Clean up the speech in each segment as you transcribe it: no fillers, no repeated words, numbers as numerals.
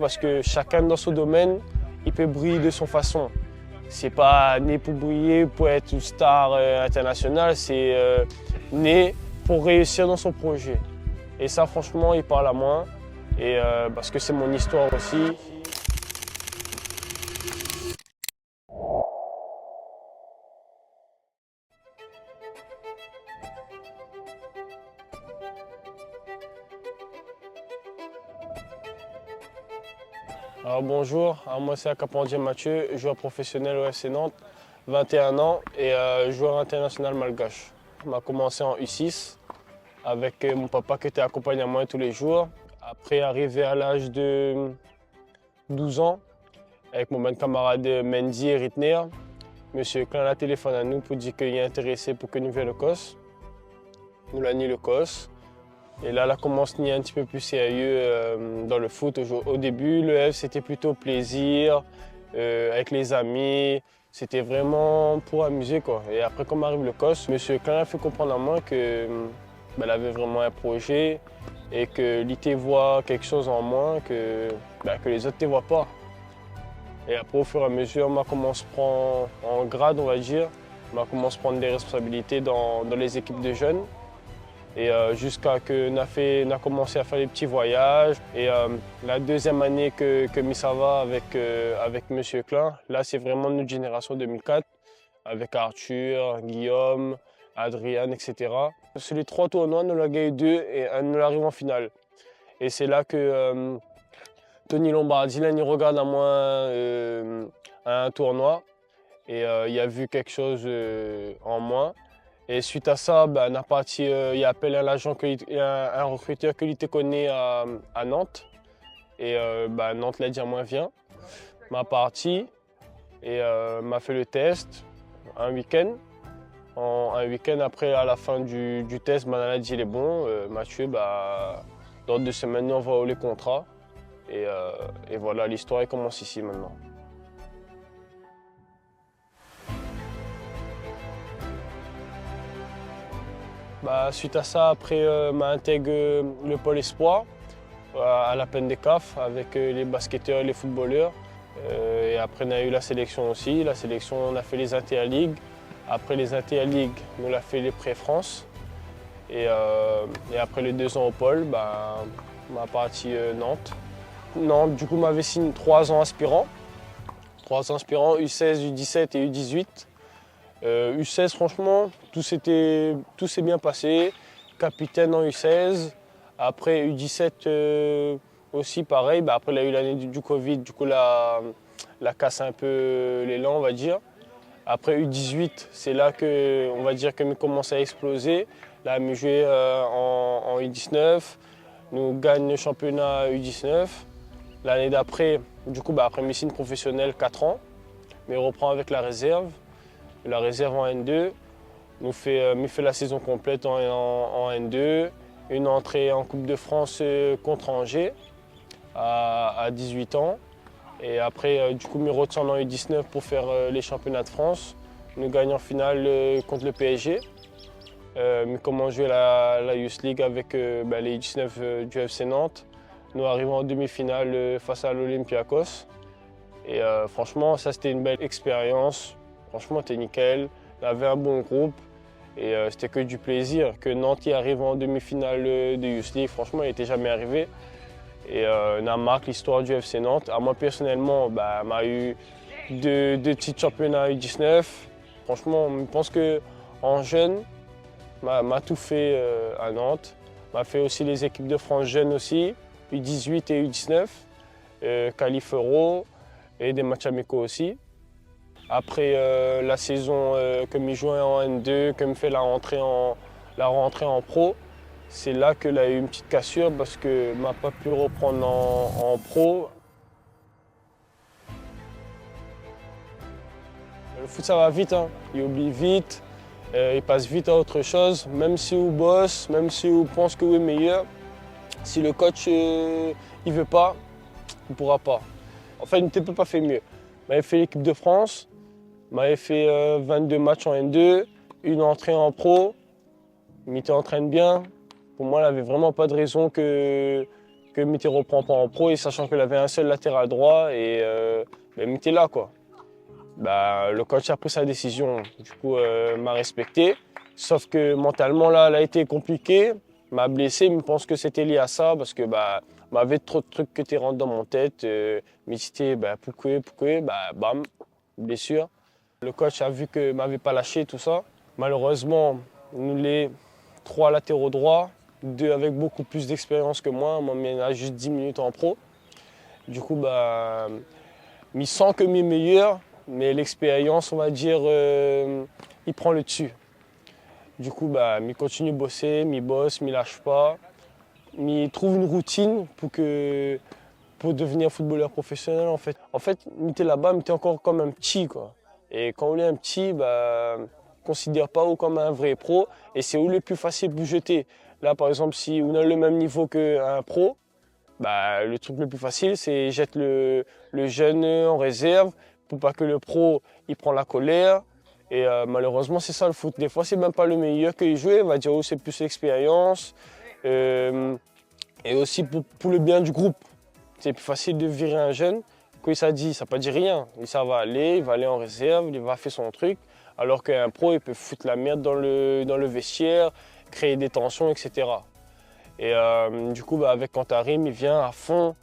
Parce que chacun dans son domaine, il peut briller de son façon. C'est pas né pour briller, pour être une star internationale, c'est né pour réussir dans son projet. Et ça, franchement, il parle à moi. Et parce que c'est mon histoire aussi. Alors bonjour, moi c'est Akapandier Mathieu, joueur professionnel au FC Nantes, 21 ans et joueur international malgache. On a commencé en U6 avec mon papa qui était accompagné à moi tous les jours. Après, arrivé à l'âge de 12 ans, avec mon bon camarade Mendy et Ritner, Monsieur Klein a téléphone à nous pour dire qu'il est intéressé pour que nous venions le COS. Nous l'avons mis le COS. Et là, on commence à être un petit peu plus sérieux dans le foot. Au début, le F, c'était plutôt plaisir, avec les amis. C'était vraiment pour amuser, quoi. Et après, comme arrive le COS, Monsieur Klein a fait comprendre à moi que avait vraiment un projet et que l'IT voit quelque chose en moi que les autres ne voient pas. Et après, au fur et à mesure, on commence à prendre en grade, on va dire. On commence à prendre des responsabilités dans les équipes de jeunes. Et jusqu'à ce qu'on a commencé à faire des petits voyages. Et la deuxième année que Misava avec M. Klein, là c'est vraiment notre génération 2004, avec Arthur, Guillaume, Adrien, etc. Sur les 3 tournois, nous l'avons gagné 2 et nous arrivons en finale. Et c'est là que Tony Lombardi, là, il regarde à moi à un tournoi et il a vu quelque chose en moi. Et suite à ça, il a appelé un agent, un recruteur que lui connaît à Nantes. Et Nantes l'a dit à moi, viens. M'a parti et m'a fait le test un week-end. Un week-end après, à la fin du test, on a dit il est bon. Mathieu, dans 2 semaines, on va les contrats. Et voilà, l'histoire commence ici maintenant. Suite à ça, après, m'a intégré le pôle espoir à la peine des CAF avec les basketteurs et les footballeurs. Et après, on a eu la sélection aussi. La sélection, on a fait les Inter League. Après les Inter League, on a fait les Pré-France. Et après les 2 ans au pôle, m'a parti Nantes. Nantes, du coup, m'avait signé 3 ans aspirants. 3 ans aspirants, U16, U17 et U18. U16, franchement, tout s'est bien passé. Capitaine en U16. Après U17 aussi, pareil. Après, il y a eu l'année du Covid, du coup, la casse un peu l'élan, on va dire. Après U18, c'est là que, on va dire, que nous commençons à exploser. Là, nous jouons en U19. Nous gagnons le championnat U19. L'année d'après, du coup, après médecine professionnelle, 4 ans. Mais on reprend avec la réserve. La réserve en N2, nous fait la saison complète en N2, une entrée en Coupe de France contre Angers à 18 ans. Et après, du coup, nous retournons en U19 pour faire les championnats de France. Nous gagnons en finale contre le PSG. Nous commençons à jouer la Youth League avec les U19 du FC Nantes. Nous arrivons en demi-finale face à l'Olympiakos. Et franchement, ça c'était une belle expérience. Franchement, c'était nickel. On avait un bon groupe et c'était que du plaisir. Que Nantes arrive en demi-finale de Youth League, franchement, il n'était jamais arrivé. Et on a marqué l'histoire du FC Nantes. À moi personnellement, on a eu 2 petits championnats U19. Franchement, je pense qu'en jeune, m'a tout fait à Nantes. M'a fait aussi les équipes de France jeunes aussi, U18 et U19, qualif Euro et des matchs amicaux aussi. Après la saison que je jouais en N2, que je fais la rentrée en pro, c'est là qu'il a eu une petite cassure parce que je n'ai pas pu reprendre en pro. Le foot, ça va vite, hein. Il oublie vite, il passe vite à autre chose. Même si on bosse, même si on pense que vous êtes meilleur, si le coach ne veut pas, il ne pourra pas. Enfin, il ne peut pas faire mieux. J'avais fait l'équipe de France, j'avais fait 22 matchs en N2, une entrée en pro, il m'entraîne bien. Pour moi, il n'avait vraiment pas de raison que que Mité ne reprend pas en pro et sachant qu'il avait un seul latéral droit et Mité là quoi. Le coach a pris sa décision, du coup m'a respecté. Sauf que mentalement là, elle a été compliquée, m'a blessé, mais je pense que c'était lié à ça parce que m'avait trop de trucs que tu rentres dans mon tête. Mité, pourquoi, bam, blessure. Le coach a vu que je m'avais pas lâché tout ça. Malheureusement, nous les 3 latéraux droits, 2 avec beaucoup plus d'expérience que moi il a juste 10 minutes en pro. Du coup, il sent que mes meilleurs, mais l'expérience, on va dire, il prend le dessus. Du coup, il continue de bosser, il bosse, il lâche pas. Il trouve une routine pour devenir footballeur professionnel en fait. En fait, il était là-bas, il était encore comme un petit quoi. Et quand on est un petit, on ne considère pas comme un vrai pro et c'est où le plus facile pour jeter. Là, par exemple, si on a le même niveau qu'un pro, le truc le plus facile, c'est jeter le jeune en réserve pour pas que le pro il prend la colère. Et malheureusement, c'est ça le foot. Des fois, c'est même pas le meilleur qu'il joue. On va dire c'est plus l'expérience. Et aussi pour le bien du groupe. C'est plus facile de virer un jeune. Quand ça dit, ça ne pas dire rien. Ça va aller, il va aller en réserve, il va faire son truc. Alors qu'un pro, il peut foutre la merde dans le vestiaire, créer des tensions, etc. Et du coup, avec Kantarim, il vient à fond.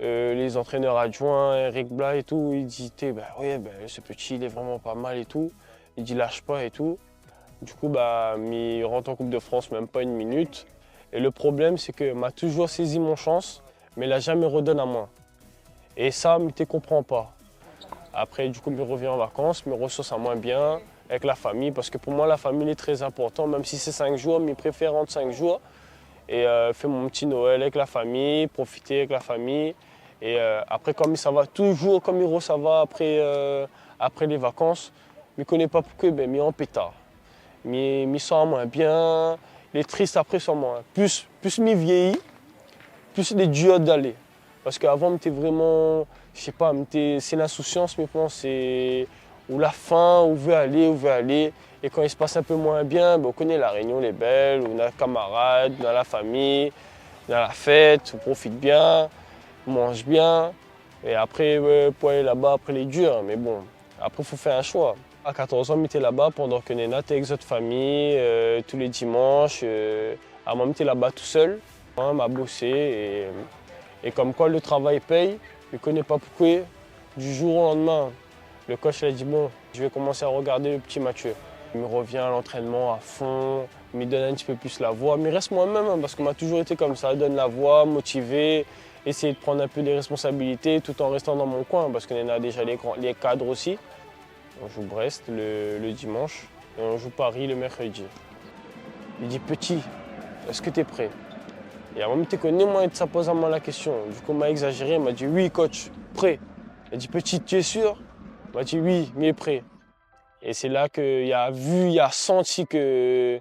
Les entraîneurs adjoints, Eric Blas et tout, il dit ce petit, il est vraiment pas mal et tout. Il dit lâche pas et tout. Du coup, il rentre en Coupe de France, même pas une minute. Et le problème, c'est qu'il m'a toujours saisi mon chance, mais il n'a jamais redonné à moi. Et ça, je ne comprends pas. Après, du coup, je reviens en vacances, je me ressource à moins bien avec la famille, parce que pour moi, la famille est très importante, même si c'est 5 jours, mais je préfère rentrer 5 jours et faire mon petit Noël avec la famille, profiter avec la famille. Et après, comme ça va toujours, comme Hiro, ça va après les vacances, je ne connais pas pourquoi, mais en pétard. Je sens moins bien, les tristes après sont moins. Plus je vieillis, plus les durs d'aller. Parce qu'avant, j'étais vraiment, je sais pas, c'est l'insouciance, mais c'est ou la faim, où veut aller. Et quand il se passe un peu moins bien, on connaît la Réunion, les belles, on a les camarades, on a la famille, on a la fête, on profite bien, on mange bien. Et après, pour aller là-bas, après les durs. Mais bon, après, il faut faire un choix. À 14 ans, j'étais là-bas pendant que Nena était avec d'autres familles, tous les dimanches. À moi, j'étais là-bas tout seul. On m'a bossé et comme quoi le travail paye. Je ne connais pas pourquoi. Du jour au lendemain, le coach a dit bon, je vais commencer à regarder le petit Mathieu. Il me revient à l'entraînement à fond, il me donne un petit peu plus la voix. Mais reste moi-même parce qu'on m'a toujours été comme ça, donne la voix, motivé, essayer de prendre un peu des responsabilités tout en restant dans mon coin parce qu'on a déjà les cadres aussi. On joue Brest le dimanche et on joue Paris le mercredi. Il dit petit, est-ce que tu es prêt? Et à un moment, tu connais, moi, ça pose à moi la question. Du coup, il m'a exagéré, il m'a dit oui, coach, prêt. Il a dit petit, tu es sûr? Il m'a dit oui, mais prêt. Et c'est là qu'il a senti que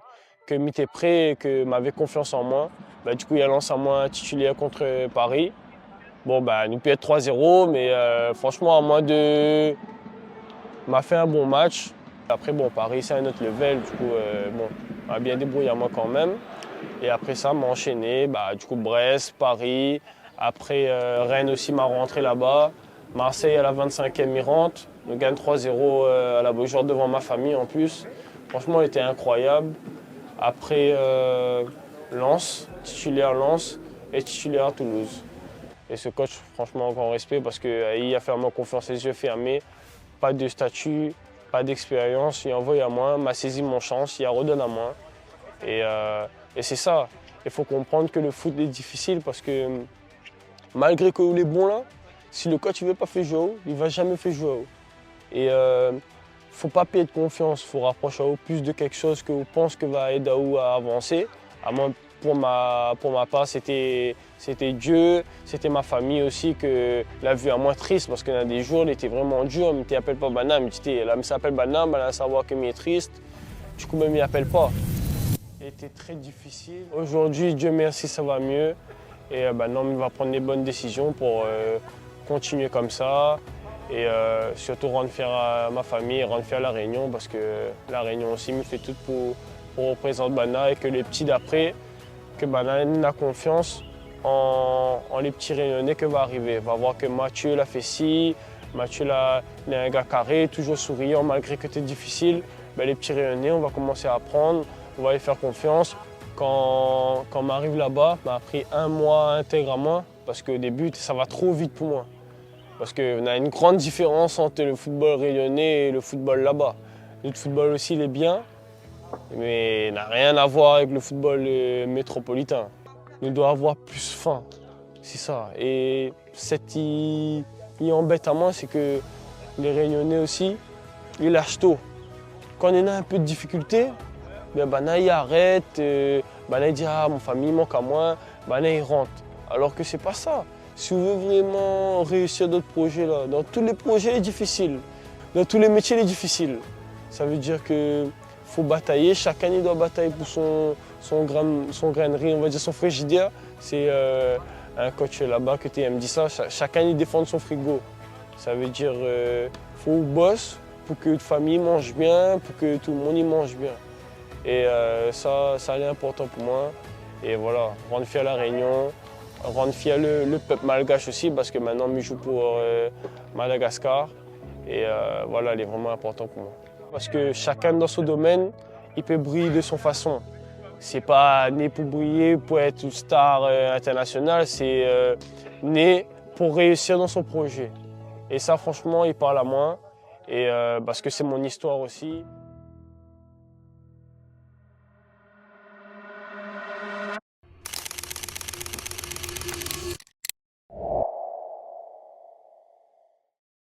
j'étais prêt et qu'il m'avait confiance en moi. Du coup, il a lancé à moi un titulaire contre Paris. Bon, nous peut être 3-0, mais franchement, à moi m'a fait un bon match. Après, Paris, c'est un autre level. Du coup, on a bien débrouillé à moi quand même. Et après ça, m'a enchaîné. Du coup, Brest, Paris. Après, Rennes aussi m'a rentré là-bas. Marseille à la 25e, il rentre. On gagne 3-0 à la Beaujoire devant ma famille en plus. Franchement, il était incroyable. Après, Lens, titulaire Lens et titulaire à Toulouse. Et ce coach, franchement, grand respect parce qu'il a fait à moi confiance les yeux fermés. Pas de statut, pas d'expérience. Il a envoyé à moi, m'a saisi mon chance, il a redonné à moi. Et c'est ça. Il faut comprendre que le foot est difficile parce que malgré que les bons là, si le coach ne veut pas faire jouer, il ne va jamais faire jouer. Et il ne faut pas perdre confiance, il faut rapprocher plus de quelque chose que vous pensez que va aider à avancer. À moi, pour ma part, c'était Dieu, c'était ma famille aussi que l'a vu à moi triste parce qu'il y a des jours, il était vraiment dur. Il ne m'appelle pas Bana, il me dit là, il s'appelle Bana, il va savoir qu'il est triste. Du coup, même il m'appelle pas. C'était très difficile. Aujourd'hui, Dieu merci, ça va mieux. Et maintenant, il va prendre les bonnes décisions pour continuer comme ça. Et surtout rendre fier à ma famille, rendre fier à La Réunion parce que La Réunion aussi me fait tout pour représenter Bana et que les petits d'après, que Bana ait la confiance en les petits Réunionnais que va arriver. On va voir que Mathieu l'a fait ci, Mathieu il est un gars carré, toujours souriant malgré que c'est difficile. Ben, les petits Réunionnais, on va commencer à apprendre, on va les faire confiance. Quand m'arrive là-bas, m'a pris 1 mois à intégrer à moi parce qu'au début, ça va trop vite pour moi. Parce qu'on a une grande différence entre le football réunionnais et le football là-bas. Notre football aussi, il est bien, mais il n'a rien à voir avec le football métropolitain. On doit avoir plus faim, c'est ça. Et ce qui embête à moi, c'est que les Réunionnais aussi, ils lâchent tôt. Quand on a un peu de difficulté, ben, il arrête, il dit ah, mon famille manque à moi, il rentre. Alors que c'est pas ça. Si on veut vraiment réussir notre projet là, dans tous les projets, il est difficile. Dans tous les métiers, il est difficile. Ça veut dire qu'il faut batailler, chacun il doit batailler pour son grainerie, on va dire son frigidaire. C'est un coach là-bas que TM dit ça, chacun il défend son frigo. Ça veut dire qu'il faut bosser pour que toute famille mange bien, pour que tout le monde y mange bien. Et ça est important pour moi. Et voilà, rendre fier la Réunion, rendre fier le peuple malgache aussi, parce que maintenant je joue pour Madagascar. Et voilà, il est vraiment important pour moi. Parce que chacun dans son domaine, il peut briller de son façon. C'est pas né pour briller, pour être une star internationale, c'est né pour réussir dans son projet. Et ça, franchement, il parle à moi. Et parce que c'est mon histoire aussi.